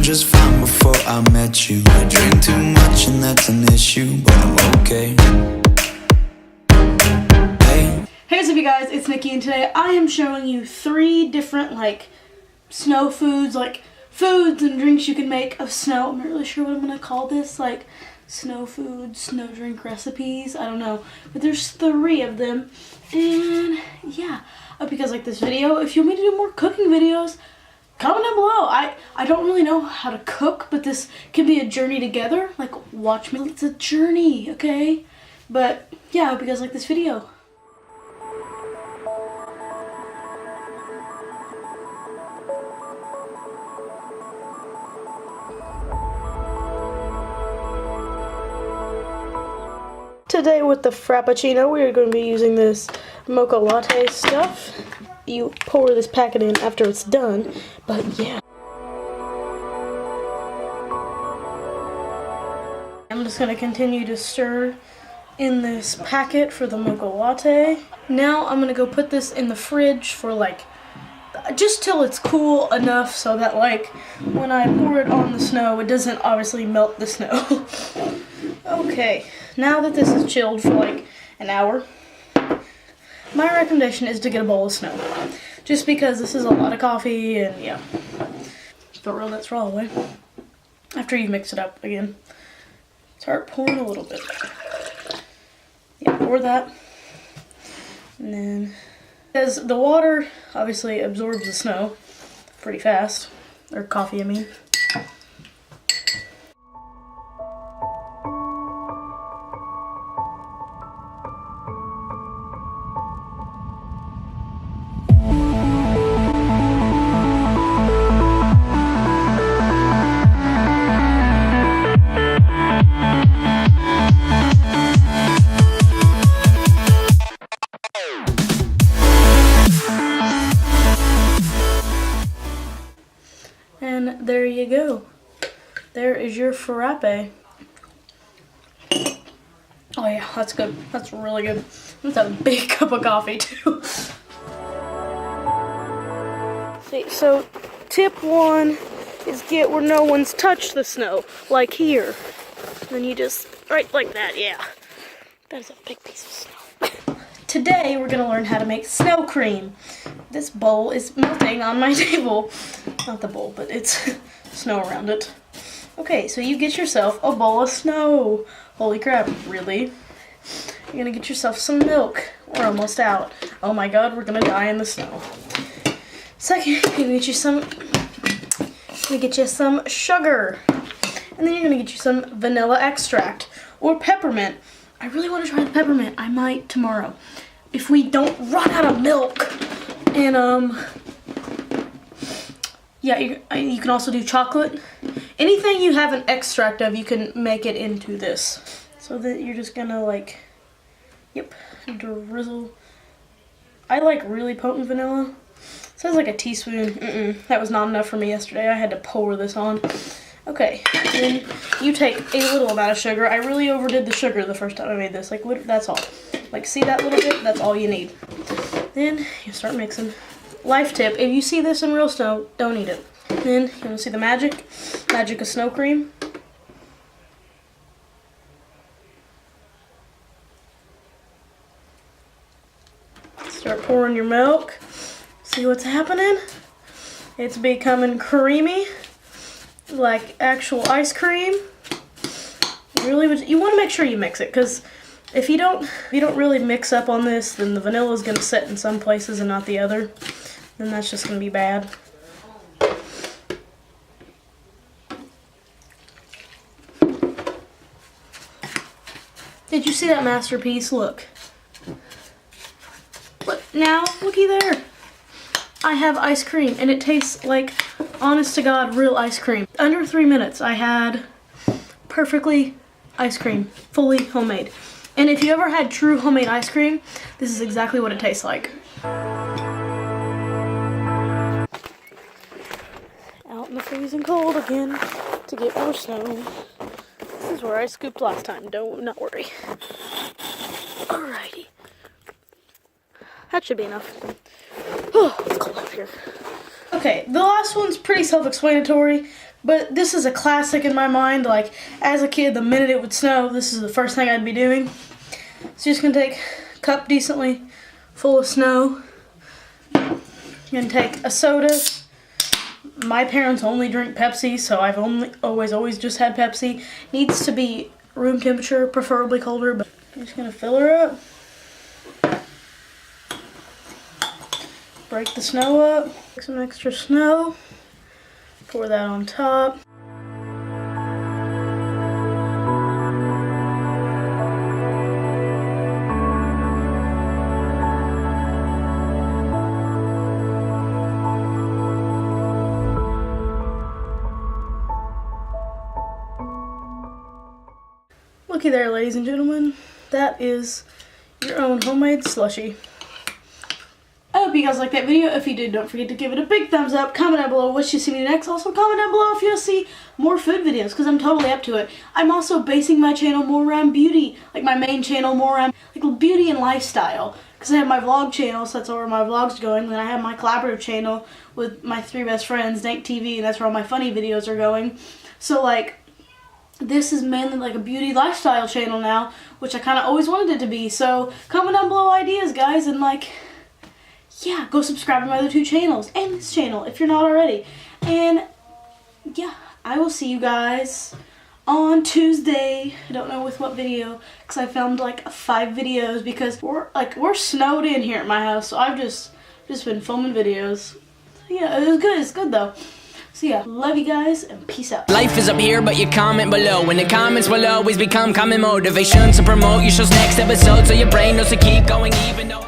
just fine before I met you. I drink too much and that's an issue, but I'm okay. Hey, what's up you guys, it's Nikki, and today I am showing you 3 different snow foods, foods and drinks you can make of snow. I'm not really sure what I'm going to call this, snow food, snow drink recipes, I don't know. But there's 3 of them, and yeah, I hope you guys like this video. If you want me to do more cooking videos, comment down below. I don't really know how to cook, but this can be a journey together. Watch me, it's a journey, okay? But yeah, I hope you guys like this video. Today with the Frappuccino, we are going to be using this mocha latte stuff. You pour this packet in after it's done, but yeah. I'm just going to continue to stir in this packet for the mocha latte. Now I'm going to go put this in the fridge for just till it's cool enough so that when I pour it on the snow, it doesn't obviously melt the snow. Okay, now that this is chilled for an hour, my recommendation is to get a bowl of snow. Just because this is a lot of coffee and yeah. Throw that straw away. After you mix it up again. Start pouring a little bit. Yeah, pour that. And then, because the water obviously absorbs the snow pretty fast. Or coffee, I mean. And there you go. There is your frappe. Oh yeah, that's good. That's really good. That's a big cup of coffee too. See, so tip 1 is get where no one's touched the snow, like here. Then you just, right like that, yeah. That is a big piece of snow. Today we're gonna learn how to make snow cream. This bowl is melting on my table. Not the bowl, but it's snow around it. Okay, so you get yourself a bowl of snow. Holy crap, really? You're gonna get yourself some milk. We're almost out. Oh my god, we're gonna die in the snow. Second, you're gonna get you some sugar. And then you're gonna get you some vanilla extract or peppermint. I really want to try the peppermint. I might tomorrow. If we don't run out of milk. And, yeah, you can also do chocolate. Anything you have an extract of, you can make it into this. So that you're just gonna, yep, drizzle. I like really potent vanilla. It says a teaspoon. That was not enough for me yesterday. I had to pour this on. Okay, then you take a little amount of sugar. I really overdid the sugar the first time I made this. That's all. See that little bit? That's all you need. Then you start mixing. Life tip, if you see this in real snow, don't eat it. Then you want to see the magic of snow cream. Start pouring your milk. See what's happening? It's becoming creamy. Like actual ice cream. You want to make sure you mix it, because if you don't really mix up on this, then the vanilla is going to sit in some places and not the other. Then that's just going to be bad. Did you see that masterpiece? Look. But now, looky there. I have ice cream, and it tastes like, honest to God, real ice cream. Under 3 minutes, I had perfectly ice cream, fully homemade. And if you ever had true homemade ice cream, this is exactly what it tastes like. Out in the freezing cold again to get more snow. This is where I scooped last time, not worry. Alrighty. That should be enough. Oh, it's cold out here. Okay, the last one's pretty self-explanatory. But this is a classic in my mind. Like, as a kid, the minute it would snow, this is the first thing I'd be doing. So just gonna take a cup decently full of snow. Gonna take a soda. My parents only drink Pepsi, so I've always just had Pepsi. Needs to be room temperature, preferably colder, but I'm just gonna fill her up. Break the snow up. Take some extra snow. Pour that on top. Looky there, ladies and gentlemen. That is your own homemade slushy. I hope you guys liked that video. If you did, don't forget to give it a big thumbs up. Comment down below what you see me next. Also, comment down below if you want to see more food videos, because I'm totally up to it. I'm also basing my channel more around beauty, like my main channel more around like beauty and lifestyle. Because I have my vlog channel, so that's where my vlog's going. Then I have my collaborative channel with my 3 best friends, Dank TV, and that's where all my funny videos are going. So like, this is mainly like a beauty lifestyle channel now, which I kind of always wanted it to be. So comment down below ideas, guys, and like, yeah, go subscribe to my other 2 channels and this channel if you're not already. And yeah, I will see you guys on Tuesday. I don't know with what video, because I filmed like 5 videos because we're snowed in here at my house. So I've just been filming videos. Yeah, it was good. It's good though. So yeah, love you guys and peace out. Life is up here, but you comment below, and the comments will always become common motivation to promote your show's next episode, so your brain knows to keep going even though